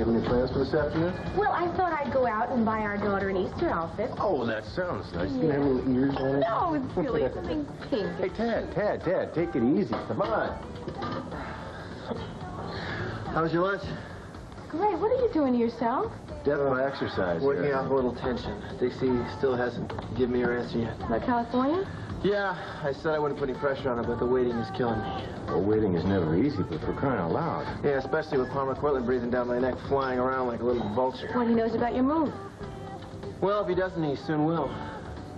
have any plans for this afternoon? Well, I thought I'd go out and buy our daughter an Easter outfit. Oh, that sounds nice. You can have little ears on it. No, it's silly. It's something pink. Hey, Tad, take it easy. Come on. How was your lunch? Great. What are you doing to yourself? Death by exercise. Working out a little tension. Dixie still hasn't given me her answer yet. About California? Yeah, I said I wouldn't put any pressure on her, but the waiting is killing me. Well, waiting is never easy, but for crying out loud. Yeah, especially with Palmer Cortland breathing down my neck, flying around like a little vulture. What, he knows about your move? Well, if he doesn't, he soon will.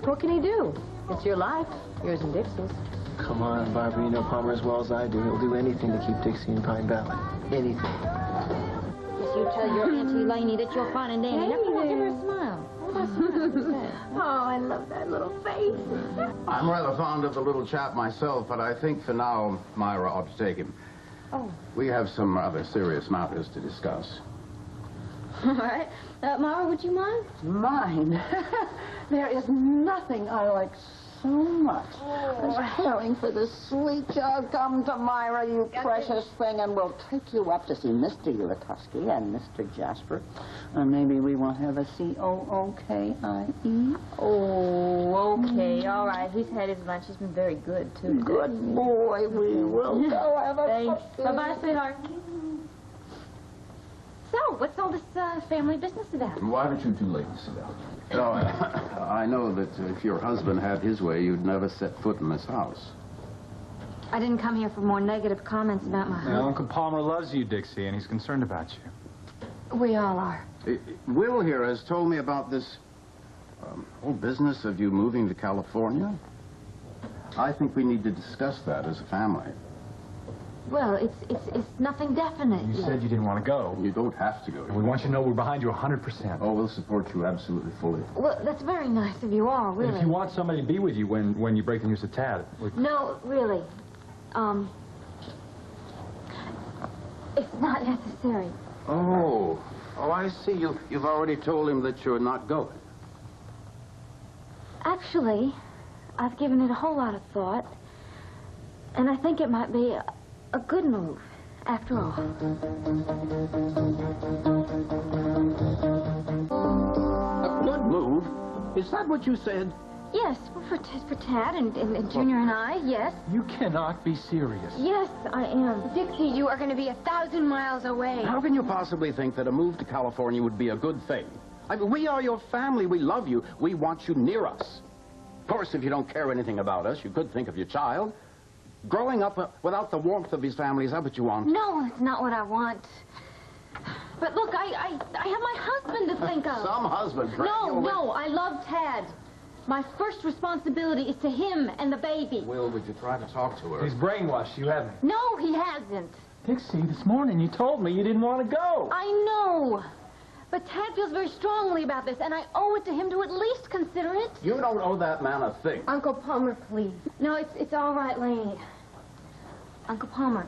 What can he do? It's your life. Yours and Dixie's. Come on, Barbara, you know Palmer as well as I do. He'll do anything to keep Dixie in Pine Valley. Anything. Yes, you tell your Auntie Laney that you're fine and dandy. Now, come on, give her a smile. Oh, I love that little face. I'm rather fond of the little chap myself, but I think for now, Myra ought to take him. Oh. We have some other serious matters to discuss. All right. Myra, would you mind? Mine? There is nothing I like so much as caring for this sweet child. Come to Myra, you precious thing, and we'll take you up to see Mr. Ulatowski and Mr. Jasper. Maybe we won't have a C-O-O-K-I-E. Oh, okay. All right. He's had his lunch. He's been very good, too. Good boy. We will go have a... Thanks. Bye-bye, sweetheart. So, what's all this family business about? Why don't you two ladies sit down? Oh, I know that if your husband had his way, you'd never set foot in this house. I didn't come here for more negative comments about my husband. Well, Uncle Palmer loves you, Dixie, and he's concerned about you. We all are. Will here has told me about this whole business of you moving to California. I think we need to discuss that as a family. Well, it's nothing definite. You said you didn't want to go. You don't have to go. And we want you to know we're behind you 100%. Oh, we'll support you absolutely fully. Well, that's very nice of you all, really. And if you want somebody to be with you when you break the news to Tad... No, really. It's not necessary. Oh, I see. You've already told him that you're not going. Actually, I've given it a whole lot of thought, and I think it might be a good move, after all. A good move? Is that what you said? Yes, for Tad and Junior and I, yes. You cannot be serious. Yes, I am. Dixie, you are going to be 1,000 miles away. How can you possibly think that a move to California would be a good thing? I mean, we are your family. We love you. We want you near us. Of course, if you don't care anything about us, you could think of your child. Growing up without the warmth of his family, is that what you want? No, it's not what I want. But look, I have my husband to think of. Some husband. No, I love Tad. My first responsibility is to him and the baby. Will, would you try to talk to her? He's brainwashed, you haven't. No, he hasn't. Dixie, this morning you told me you didn't want to go. I know. But Tad feels very strongly about this, and I owe it to him to at least consider it. You don't owe that man a thing. Uncle Palmer, please. No, it's all right, Laney. Uncle Palmer,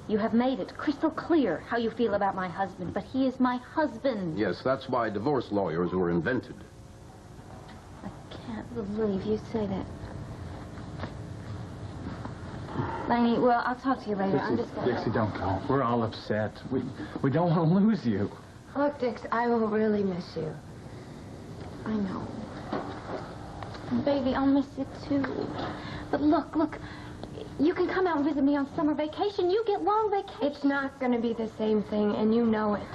you have made it crystal clear how you feel about my husband, but he is my husband. Yes, that's why divorce lawyers were invented. I can't believe you say that. Laney, well, I'll talk to you later. I'm just gonna... Dixie, don't go. We're all upset. We don't want to lose you. Look, Dix, I will really miss you. I know. Baby, I'll miss you too. But look, you can come out and visit me on summer vacation. You get long vacation. It's not going to be the same thing, and you know it.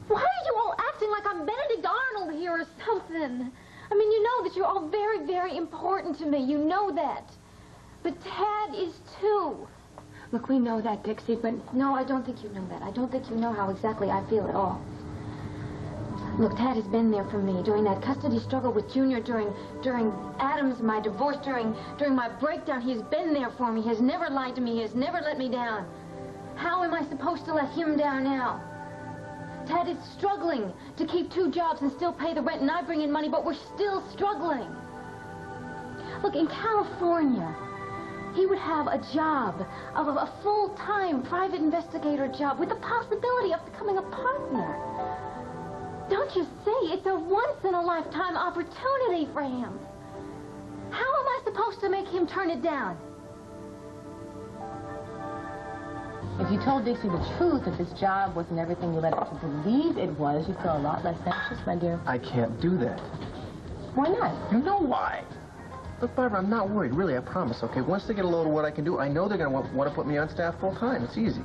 Why are you all acting like I'm Benedict Arnold here or something? I mean, you know that you're all very, very important to me. You know that. But Tad is too. Look, we know that, Dixie, but... No, I don't think you know that. I don't think you know how exactly I feel at all. Look, Tad has been there for me during that custody struggle with Junior, during Adams, my divorce, during my breakdown. He has been there for me. He has never lied to me. He has never let me down. How am I supposed to let him down now? Tad is struggling to keep 2 jobs and still pay the rent, and I bring in money, but we're still struggling. Look, in California, he would have a job, of a full-time private investigator job with the possibility of becoming a partner. Don't you see? It's a once-in-a-lifetime opportunity for him. How am I supposed to make him turn it down? If you told Dixie the truth, that this job wasn't everything you led her to believe it was, you'd feel a lot less anxious, my dear. I can't do that. Why not? You know why. Look, Barbara, I'm not worried. Really, I promise, okay? Once they get a load of what I can do, I know they're going to want to put me on staff full time. It's easy.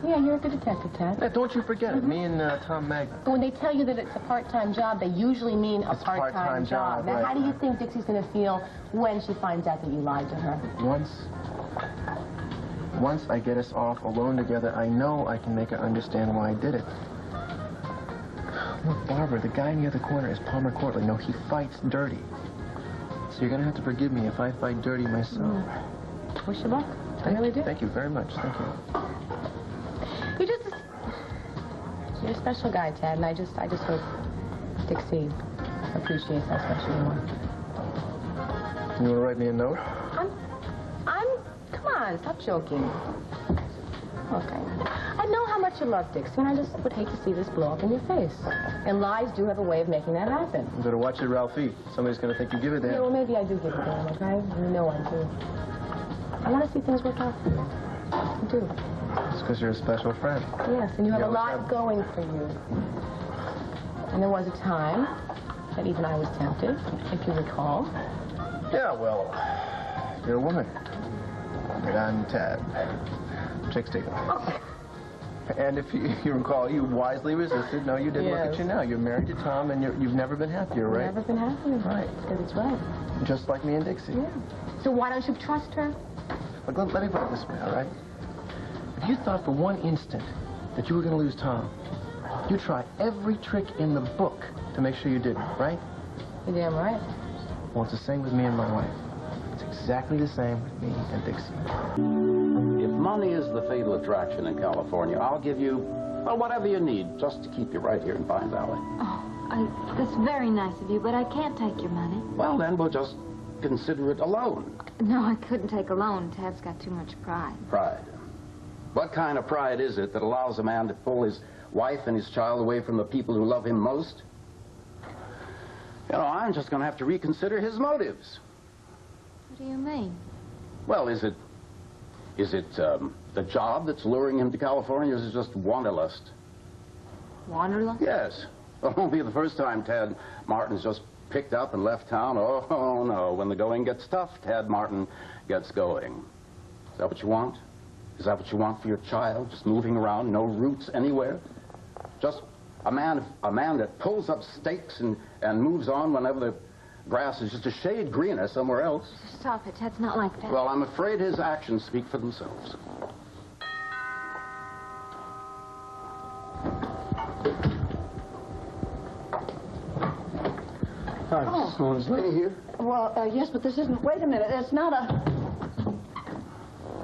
Yeah, you're a good detective, Ted. Yeah, don't you forget it. Me and Tom Magna. But when they tell you that it's a part-time job, they usually mean a It's a part-time part-time job, Now, right. how do you think Dixie's going to feel when she finds out that you lied to her? Once I get us off alone together, I know I can make her understand why I did it. Look, Barbara, the guy in the other corner is Palmer Courtland. No, he fights dirty. So you're going to have to forgive me if I fight dirty myself. Wish you luck. I really do. Thank you very much. Thank you. You're a special guy, Ted, and I just hope Dixie appreciates how special you are. You want to write me a note? Come on, stop joking. Okay. I know how much you love Dixie, and I just would hate to see this blow up in your face. And lies do have a way of making that happen. You better watch it, Ralphie. Somebody's going to think you give a damn. Yeah, well, maybe I do give a damn, okay? You know I do. I want to see things work out for you. I do. It's because you're a special friend. Yes, and you have a always lot have. going for you. And there was a time that even I was tempted, if you recall. Yeah, well, you're a woman. And I'm Tad. Chicks take it. And if you recall, you wisely resisted. No, you didn't. Yes. Look at you now. You're married to Tom, and you've never been happier, right? Never been happier. Right. Because it's right. Just like me and Dixie. Yeah. So why don't you trust her? Look, let me put it this way, all right? If you thought for one instant that you were going to lose Tom, you'd try every trick in the book to make sure you didn't, right? You're damn right. Well, it's the same with me and my wife. It's exactly the same with me and Dixie. If money is the fatal attraction in California, I'll give you, well, whatever you need just to keep you right here in Pine Valley. Oh, that's very nice of you, but I can't take your money. Well, then we'll just consider it a loan. No, I couldn't take a loan. Tad's got too much pride. Pride. What kind of pride is it that allows a man to pull his wife and his child away from the people who love him most? You know, I'm just going to have to reconsider his motives. What do you mean? Well, is it the job that's luring him to California, or is it just wanderlust? Wanderlust? Yes. It won't be the first time Tad Martin's just picked up and left town. Oh, no. When the going gets tough, Tad Martin gets going. Is that what you want? Is that what you want for your child? Just moving around, no roots anywhere? Just a man that pulls up stakes and moves on whenever the grass is just a shade greener somewhere else? Stop it. Tad's not like that. Well, I'm afraid his actions speak for themselves. Hi, someone's lady here. Well, yes, but this isn't... Wait a minute. It's not a...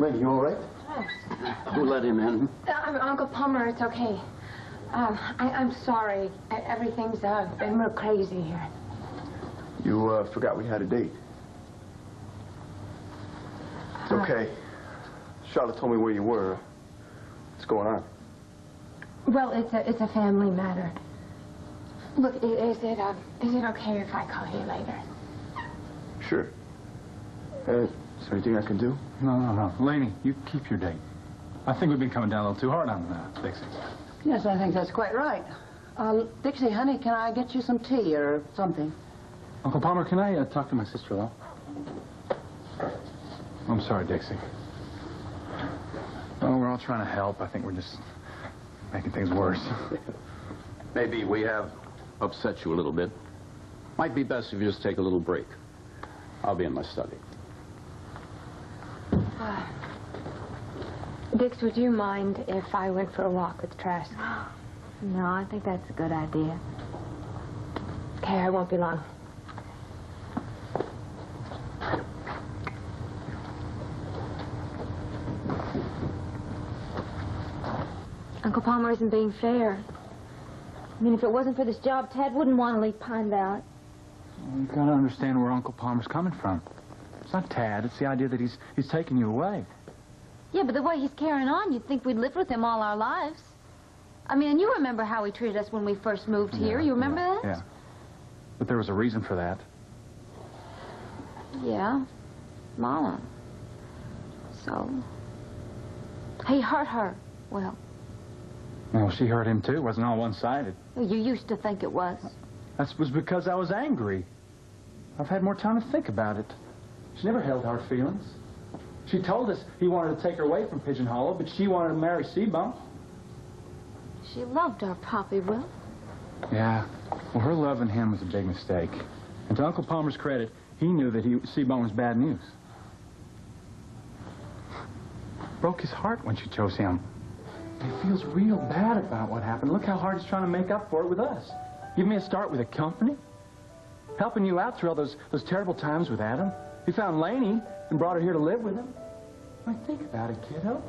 Lady, you all right? Who let him in? Uncle Palmer, it's okay. I'm sorry. Everything's been real crazy here. You forgot we had a date. It's okay. Charlotte told me where you were. What's going on? Well, it's a family matter. Look, is it okay if I call you later? Sure. Is there anything I can do? No. Laney, you keep your date. I think we've been coming down a little too hard on Dixie. Yes, I think that's quite right. Dixie, honey, can I get you some tea or something? Uncle Palmer, can I talk to my sister-in-law? I'm sorry, Dixie. Oh, we're all trying to help. I think we're just making things worse. Maybe we have upset you a little bit. Might be best if you just take a little break. I'll be in my study. Dix, would you mind if I went for a walk with Trask? No, I think that's a good idea. Okay, I won't be long. Uncle Palmer isn't being fair. I mean, if it wasn't for this job, Tad wouldn't want to leave Pine Valley. You gotta understand where Uncle Palmer's coming from. It's not Tad. It's the idea that he's taking you away. Yeah, but the way he's carrying on, you'd think we'd lived with him all our lives. I mean, and you remember how he treated us when we first moved here. You remember that? Yeah. But there was a reason for that. Yeah. Mama. So? He hurt her. Well, Well, she hurt him, too. It wasn't all one-sided. you used to think it was. That was because I was angry. I've had more time to think about it. She never held hard feelings. She told us he wanted to take her away from Pigeon Hollow, but she wanted to marry Seabone. She loved our Poppy, Will. Yeah. Well, her loving him was a big mistake. And to Uncle Palmer's credit, he knew that Seabone was bad news. Broke his heart when she chose him. He feels real bad about what happened. Look how hard he's trying to make up for it with us. Give me a start with a company. Helping you out through all those terrible times with Adam. He found Laney and brought her here to live with him. I mean, think about it, kiddo.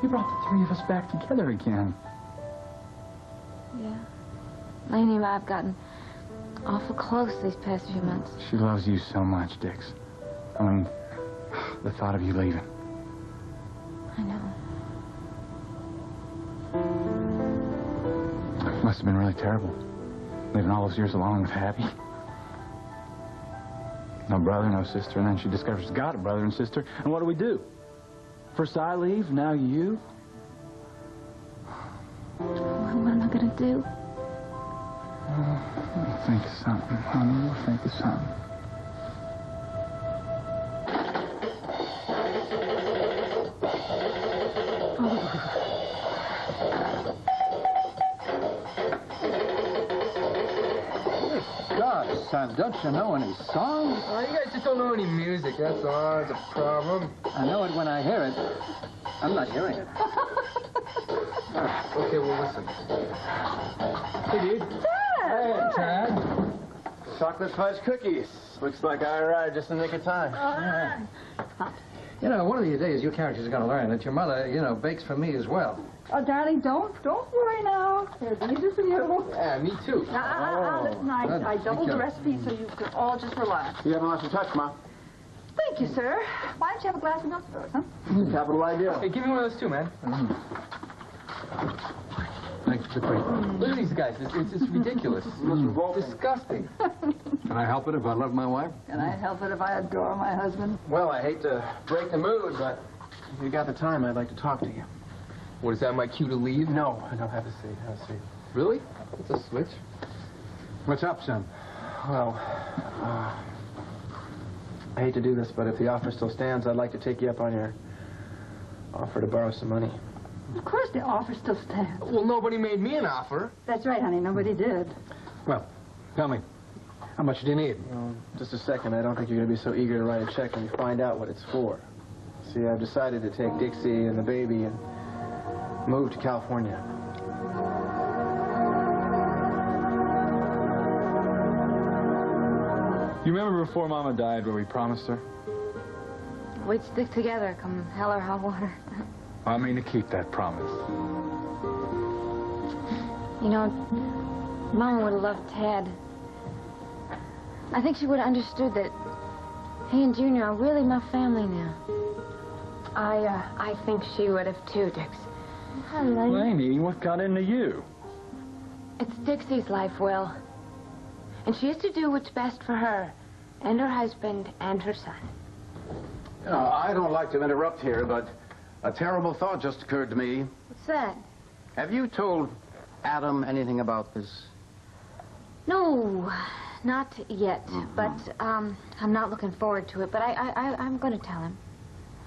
He brought the three of us back together again. Yeah. Laney and I have gotten awful close these past few months. She loves you so much, Dix. I mean, the thought of you leaving. I know. Must have been really terrible. Living all those years alone with Abby. No brother, no sister, and then she discovers she's got a brother and sister. And what do? First I leave, now you. What am I going to do? We'll think of something, honey. We'll think of something. Son, don't you know any songs? Oh, you guys just don't know any music, that's all. It's a problem. I know it when I hear it. I'm not hearing it. Okay, well, listen. Hey, dude. Hey, Tad. Chocolate fudge cookies. Looks like I arrived just in the nick of time. You know, one of these days, you characters are going to learn that your mother, bakes for me as well. Oh, darling, don't worry now. These are for you. Yeah, me too. Listen, I doubled the recipe so you can all just relax. You haven't lost your touch, Ma. Thank you, sir. Why don't you have a glass of milk first, huh? Capital idea. Hey, give me one of those too, man. Thanks for the queen. Look at these guys. It's ridiculous. It's disgusting. Can I help it if I love my wife? Can I help it if I adore my husband? Well, I hate to break the mood, but if you got the time, I'd like to talk to you. What, is that my cue to leave? No, I don't have a seat. Have a seat. Really? It's a switch. What's up, son? Well, I hate to do this, but if the offer still stands, I'd like to take you up on your offer to borrow some money. Of course the offer still stands. Well, nobody made me an offer. That's right, honey. Nobody did. Well, tell me, how much do you need? Well, just a second. I don't think you're going to be so eager to write a check when you find out what it's for. See, I've decided to take Dixie and the baby and move to California. You remember before Mama died what we promised her? We'd stick together, come hell or high water. I mean to keep that promise. You know, Mama would have loved Tad. I think she would have understood that he and Junior are really my family now. I think she would have too, Dix. Hi, Laney. Laney, what got into you? It's Dixie's life, Will. And she has to do what's best for her and her husband and her son. You know, I don't like to interrupt here, but a terrible thought just occurred to me. What's that? Have you told Adam anything about this? No, not yet. But I'm not looking forward to it. But I'm going to tell him.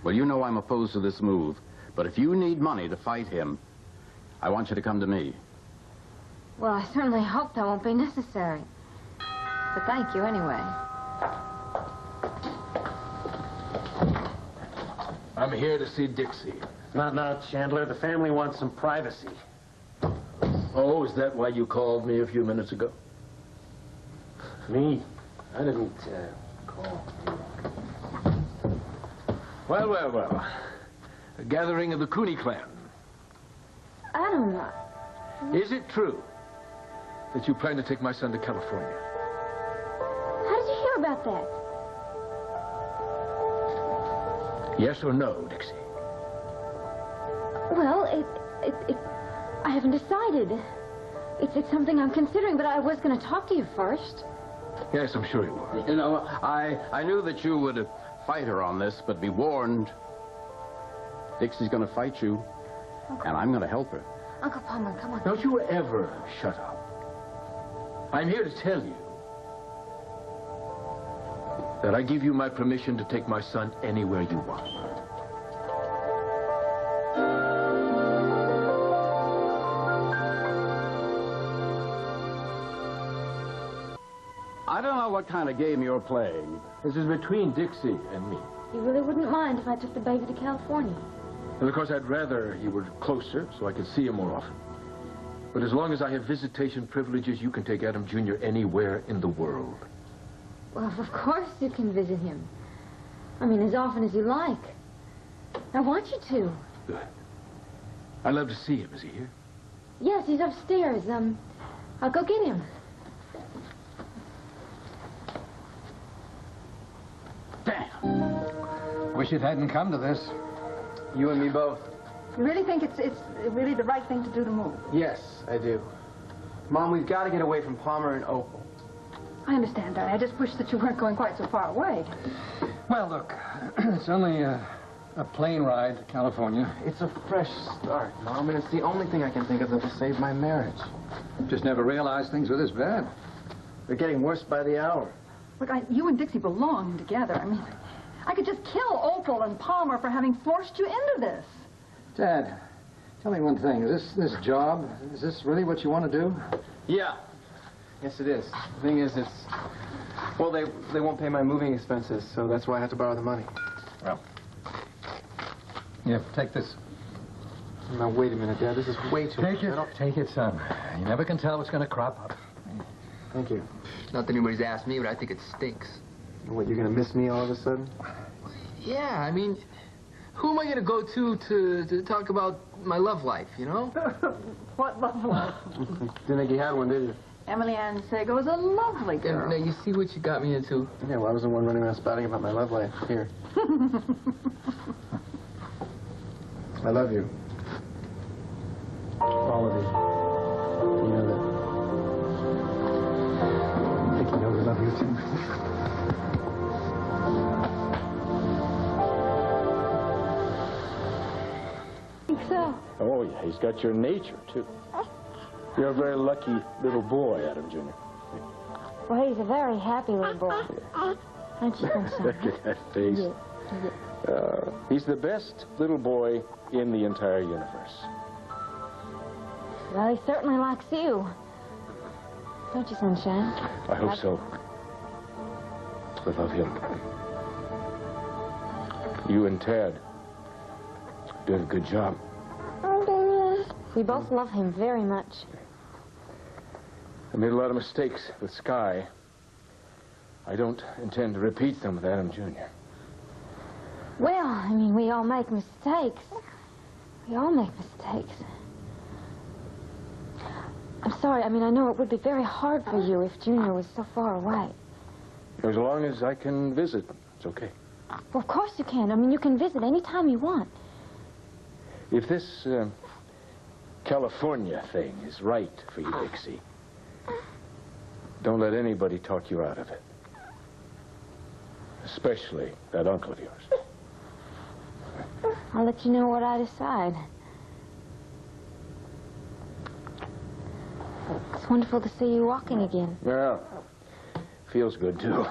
Well, you know I'm opposed to this move. But if you need money to fight him, I want you to come to me. Well, I certainly hope that won't be necessary. But thank you anyway. I'm here to see Dixie. Not now, Chandler. The family wants some privacy. Oh, is that why you called me a few minutes ago? Me? I didn't call. Well. A gathering of the Cooney clan. Adam, Is it true that you plan to take my son to California? how did you hear about that? Yes or no, Dixie? Well, I haven't decided. It's something I'm considering, but I was going to talk to you first. Yes, I'm sure you were. You know, I knew that you would fight her on this, but be warned. Dixie's going to fight you, and I'm going to help her. Uncle Palmer, come on. Don't you ever shut up. I'm here to tell you that I give you my permission to take my son anywhere you want. I don't know what kind of game you're playing. This is between Dixie and me. You really wouldn't mind if I took the baby to California? And of course, I'd rather you were closer so I could see him more often. But as long as I have visitation privileges, you can take Adam Jr. anywhere in the world. Well, of course you can visit him. I mean, as often as you like. I want you to. Good. I'd love to see him. Is he here? Yes, he's upstairs. I'll go get him. Damn. Wish it hadn't come to this. You and me both. You really think it's really the right thing to do to move? Yes, I do. Mom, we've got to get away from Palmer and Opal. I understand, Daddy. I just wish that you weren't going quite so far away. Well, look, it's only a plane ride to California. It's a fresh start, Mom, and it's the only thing I can think of that will save my marriage. Just never realized things were this bad. They're getting worse by the hour. Look, you and Dixie belong together. I mean, I could just kill Opal and Palmer for having forced you into this. Dad, tell me one thing. Is this job, is this really what you want to do? Yeah. Yes, it is. The thing is, well, they won't pay my moving expenses, so that's why I have to borrow the money. Well. Yeah, take this. Now, wait a minute, Dad. This is way too much. Take it, son. You never can tell what's going to crop up. Thank you. Not that anybody's asked me, but I think it stinks. What, you're going to miss me all of a sudden? Yeah, I mean, who am I going to go to talk about my love life, you know? What love life? Didn't think you had one, did you? Emily Ann Sago is a lovely girl. Now, you see what you got me into? Yeah, well, I was the one running around spouting about my love life. Here. I love you. All of you. You know that. I think you know I love you, too. I think so. Oh, yeah, he's got your nature, too. You're a very lucky little boy, Adam Jr. Well, he's a very happy little boy. Don't you think so? Look at that face. He's the best little boy in the entire universe. Well, he certainly likes you. Don't you, Sunshine? I hope so. I love him. You and Tad did a good job. We both love him very much. I made a lot of mistakes with Sky. I don't intend to repeat them with Adam Jr. Well, I mean, we all make mistakes. We all make mistakes. I'm sorry. I mean, I know it would be very hard for you if Junior was so far away. As long as I can visit, it's okay. Well, of course you can. I mean, you can visit any time you want. If this California thing is right for you, Dixie, don't let anybody talk you out of it. Especially that uncle of yours. I'll let you know what I decide. It's wonderful to see you walking again. Yeah, feels good, too.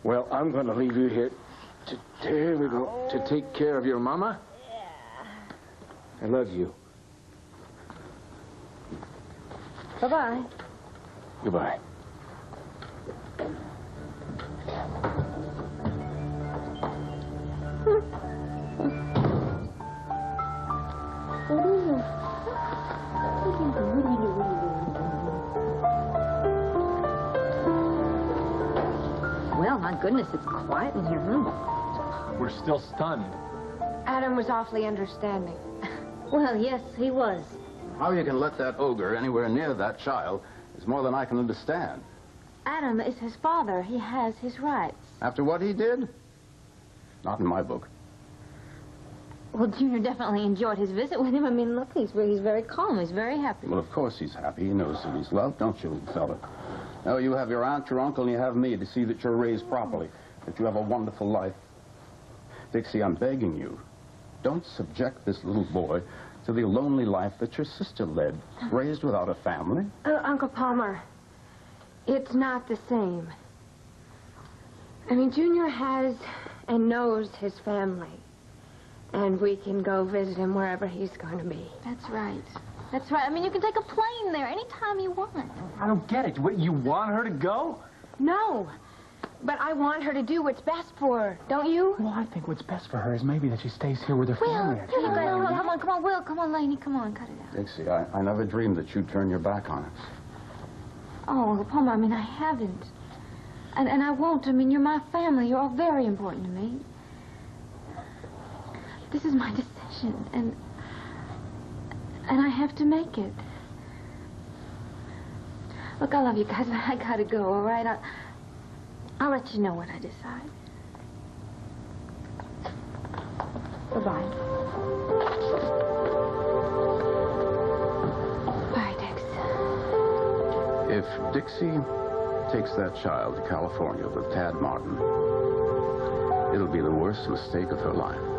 Well, I'm going to leave you here there we go, to take care of your mama. I love you. Bye-bye. Goodbye. Well, my goodness, it's quiet in here, huh? We're still stunned. Adam was awfully understanding. Well, yes, he was. How you can let that ogre anywhere near that child is more than I can understand. Adam is his father. He has his rights. After what he did? Not in my book. Well, Junior definitely enjoyed his visit with him. I mean, look, he's very calm. He's very happy. Well, of course he's happy. He knows that he's loved, don't you, little fella? No, you have your aunt, your uncle, and you have me to see that you're raised properly, that you have a wonderful life. Dixie, I'm begging you. Don't subject this little boy to the lonely life that your sister led, raised without a family. Uncle Palmer, it's not the same. I mean, Junior has and knows his family. And we can go visit him wherever he's going to be. That's right. That's right. I mean, you can take a plane there anytime you want. I don't get it. What, you want her to go? No. But I want her to do what's best for her, don't you? Well, I think what's best for her is maybe that she stays here with her family. Will, come on, Will. Come on, Laney. Come on, cut it out. Dixie, I never dreamed that you'd turn your back on us. Oh, Uncle Palmer, I mean, I haven't. And I won't. I mean, you're my family. You're all very important to me. This is my decision, and I have to make it. Look, I love you guys, but I gotta go, all right? I'll let you know what I decide. Bye-bye. Bye, Dix. If Dixie takes that child to California with Tad Martin, it'll be the worst mistake of her life.